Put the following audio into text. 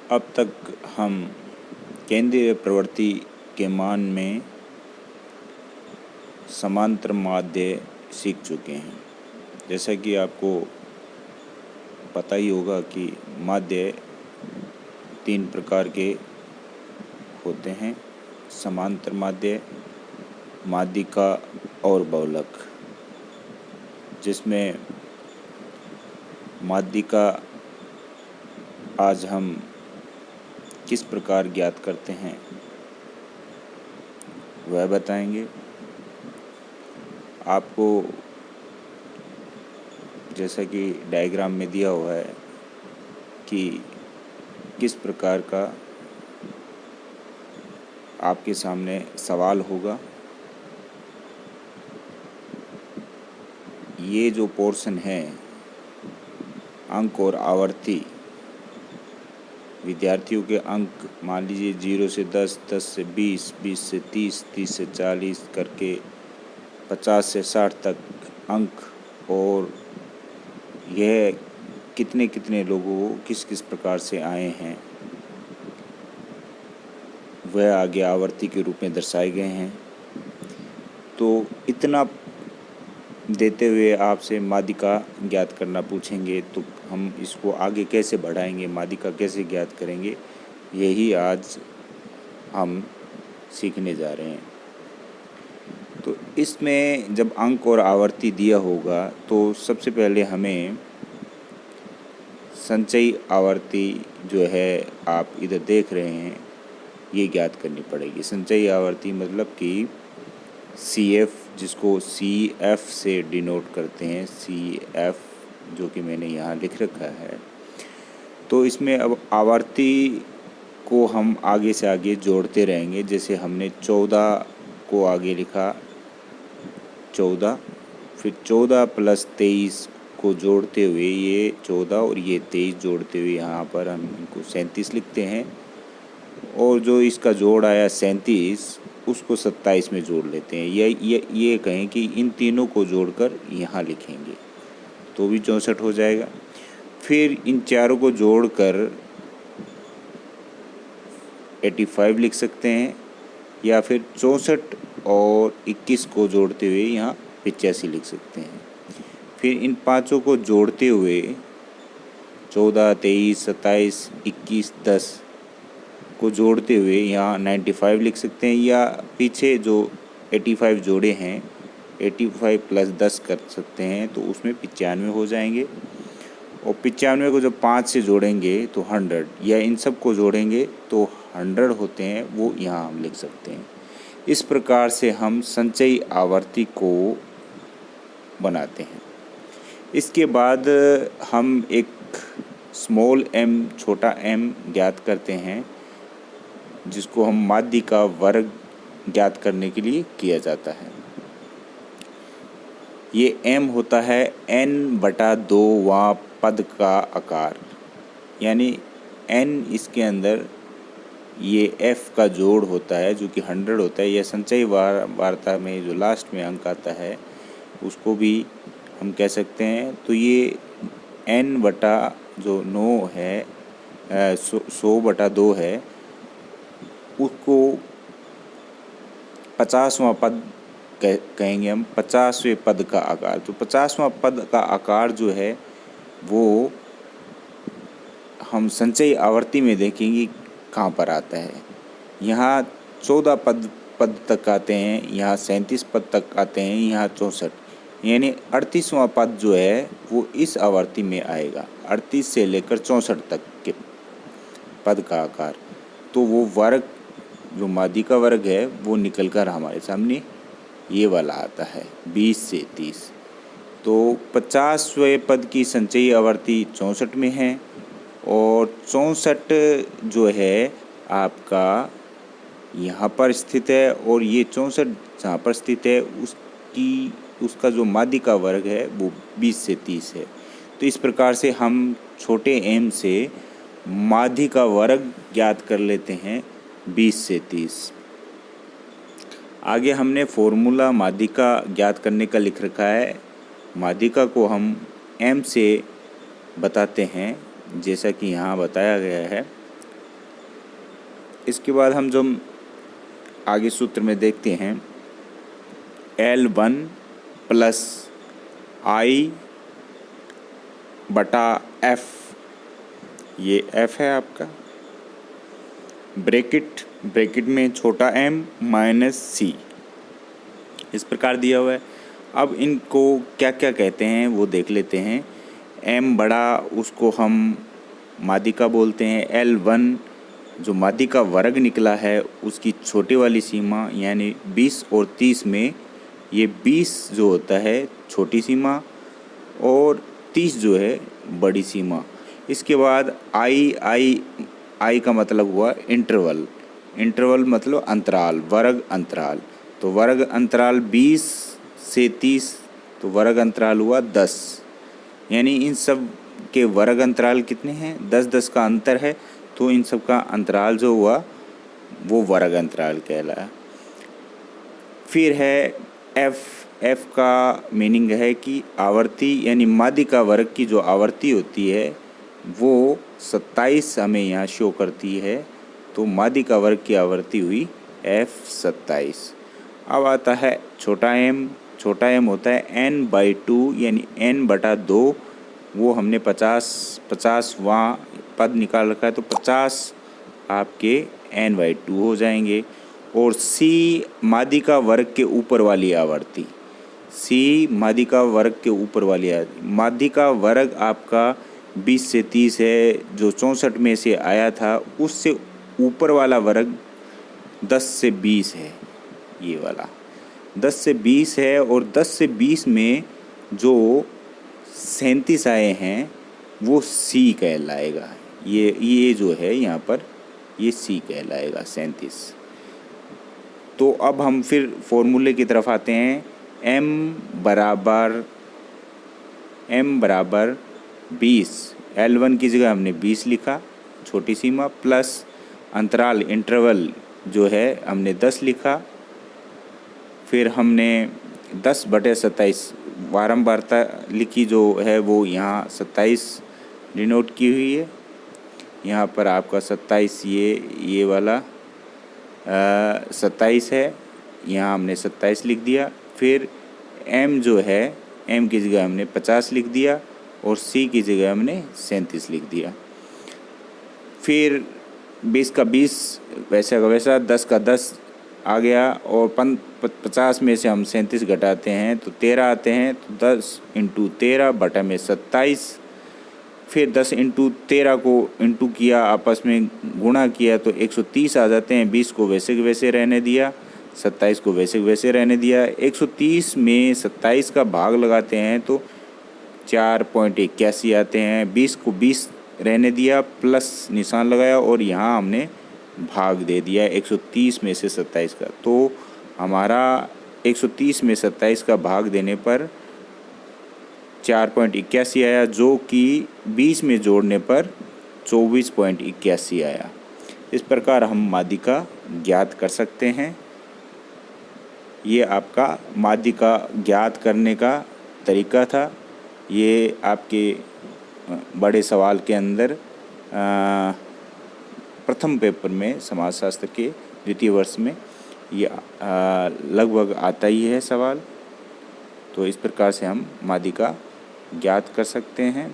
अब तक हम केंद्रीय प्रवृत्ति के मान में समांतर माध्य सीख चुके हैं। जैसा कि आपको पता ही होगा कि माध्य 3 प्रकार के होते हैं: समांतर माध्य, माध्यिका और बहुलक। जिसमें माध्यिका आज हम किस प्रकार ज्ञात करते हैं वह बताएंगे। आपको जैसा कि डायग्राम में दिया हुआ है कि किस प्रकार का आपके सामने सवाल होगा। ये जो पोर्शन है अंक और आवर्ती, विद्यार्थियों के अंक मान लीजिए 0 से 10, 10 से 20, 20 से 30, 30 से 40 करके 50 से 60 तक अंक, और यह कितने कितने लोगों को किस किस प्रकार से आए हैं वह आगे आवर्ती के रूप में दर्शाए गए हैं। तो इतना देते हुए आपसे माध्यिका ज्ञात करना पूछेंगे तो हम इसको आगे कैसे बढ़ाएंगे, माध्यिका कैसे ज्ञात करेंगे, यही आज हम सीखने जा रहे हैं। तो इसमें जब अंक और आवर्ती दिया होगा तो सबसे पहले हमें संचयी आवर्ती जो है आप इधर देख रहे हैं ये ज्ञात करनी पड़ेगी। संचयी आवर्ती मतलब कि CF, जिसको CF से डिनोट करते हैं, CF जो कि मैंने यहाँ लिख रखा है। तो इसमें अब आवर्ती को हम आगे से आगे जोड़ते रहेंगे। जैसे हमने 14 को आगे लिखा 14, फिर 14 + 23 को जोड़ते हुए ये 14 और ये 23 जोड़ते हुए यहाँ पर हम इनको 37 लिखते हैं, और जो इसका जोड़ आया 37 उसको 27 में जोड़ लेते हैं। ये कहें कि इन तीनों को जोड़कर यहाँ लिखेंगे तो भी 64 हो जाएगा। फिर इन चारों को जोड़कर 85 लिख सकते हैं, या फिर 64 और 21 को जोड़ते हुए यहाँ 85 लिख सकते हैं। फिर इन पांचों को जोड़ते हुए 14, 23, 27, 21, 10 को जोड़ते हुए यहाँ 95 लिख सकते हैं, या पीछे जो 85 जोड़े हैं 85 + 10 कर सकते हैं तो उसमें 95 हो जाएंगे। और 95 को जब 5 से जोड़ेंगे तो 100, या इन सब को जोड़ेंगे तो 100 होते हैं, वो यहाँ हम लिख सकते हैं। इस प्रकार से हम संचयी आवर्ती को बनाते हैं। इसके बाद हम एक स्मॉल m छोटा m ज्ञात करते हैं, जिसको हम माध्यिका वर्ग ज्ञात करने के लिए किया जाता है। ये m होता है n/2वां पद का आकार, यानी n इसके अंदर ये f का जोड़ होता है जो कि 100 होता है। यह संचयी वार्ता में जो लास्ट में अंक आता है उसको भी हम कह सकते हैं। तो ये n/9 है, 100/2 है, उसको 50वां पद कहेंगे हम, 50वें पद का आकार। तो 50वां पद का आकार जो है वो हम संचयी आवर्ती में देखेंगे कहाँ पर आता है। यहाँ 14 पद तक आते हैं, यहाँ 37 पद तक आते हैं, यहाँ 64, यानी 38वां पद जो है वो इस आवर्ती में आएगा। 38 से लेकर 64 तक के पद का आकार, तो वो वर्ग जो माध्यिका वर्ग है वो निकलकर हमारे सामने ये वाला आता है 20 से 30। तो 50वें पद की संचयी आवर्ती 64 में है, और 64 जो है आपका यहाँ पर स्थित है, और ये 64 जहाँ पर स्थित है उसका जो माध्यिका वर्ग है वो 20 से 30 है। तो इस प्रकार से हम छोटे m से माध्यिका वर्ग ज्ञात कर लेते हैं 20 से 30। आगे हमने फॉर्मूला माध्यिका ज्ञात करने का लिख रखा है। माध्यिका को हम m से बताते हैं, जैसा कि यहाँ बताया गया है। इसके बाद हम जो आगे सूत्र में देखते हैं L1 प्लस I बटा F, ये F है आपका, ब्रैकेट में छोटा m माइनस C, इस प्रकार दिया हुआ है। अब इनको क्या क्या कहते हैं वो देख लेते हैं। m बड़ा उसको हम माध्यिका बोलते हैं। L1 जो माध्यिका वर्ग निकला है उसकी छोटी वाली सीमा यानी 20 और 30 में ये 20 जो होता है छोटी सीमा और 30 जो है बड़ी सीमा। इसके बाद I का मतलब हुआ इंटरवल मतलब अंतराल, वर्ग अंतराल। तो वर्ग अंतराल 20 से 30, तो वर्ग अंतराल हुआ 10, यानी इन सब के वर्ग अंतराल कितने हैं, 10-10 का अंतर है, तो इन सब का अंतराल जो हुआ वो वर्ग अंतराल कहलाया। फिर है F का मीनिंग है कि आवर्ती यानी माध्यिका वर्ग की जो आवर्ती होती है वो 27 हमें यहाँ शो करती है, तो माध्यिका वर्ग की आवर्ती हुई F27। अब आता है छोटा m होता है n/2 यानी n/2, वो हमने 50 वहाँ पद निकाल रखा है, तो 50 आपके n/2 हो जाएंगे। और C माध्यिका वर्ग के ऊपर वाली आवर्ती, माध्यिका वर्ग आपका 20 से 30 है, जो 64 में से आया था, उससे ऊपर वाला वर्ग 10 से 20 है, ये वाला 10 से 20 है। और 10 से 20 में जो 37 आए हैं वो C कहलाएगा। ये जो है यहाँ पर ये C कहलाएगा 37। तो अब हम फिर फॉर्मूले की तरफ आते हैं। m बराबर 20, L1 की जगह हमने 20 लिखा छोटी सीमा, प्लस अंतराल इंटरवल जो है हमने 10 लिखा। फिर हमने 10/27 बारंबारता लिखी जो है वो यहाँ 27 डिनोट की हुई है। यहाँ पर आपका 27 ये वाला 27 है, यहाँ हमने 27 लिख दिया। फिर m जो है m की जगह हमने 50 लिख दिया और C की जगह हमने 37 लिख दिया। फिर 20 का 20 वैसा का वैसा, 10 का 10 आ गया, और 50 में से हम 37 घटाते हैं तो 13 आते हैं, तो 10 × 13 बटा में 27। फिर 10 × 13 को इंटू किया, आपस में गुणा किया तो 130 आ जाते हैं। 20 को वैसे के वैसे रहने दिया, 27 को वैसे के वैसे रहने दिया। 130 में 27 का भाग लगाते हैं तो 4.81 आते हैं। 20 को 20 रहने दिया, प्लस निशान लगाया और यहाँ हमने भाग दे दिया 130 में से 27 का। तो हमारा 130 में 27 का भाग देने पर 4.81 आया, जो कि 20 में जोड़ने पर 24.81 आया। इस प्रकार हम माध्यिका ज्ञात कर सकते हैं। ये आपका माध्यिका ज्ञात करने का तरीका था। ये आपके बड़े सवाल के अंदर प्रथम पेपर में समाजशास्त्र के द्वितीय वर्ष में ये लगभग आता ही है सवाल। तो इस प्रकार से हम माध्यिका ज्ञात कर सकते हैं।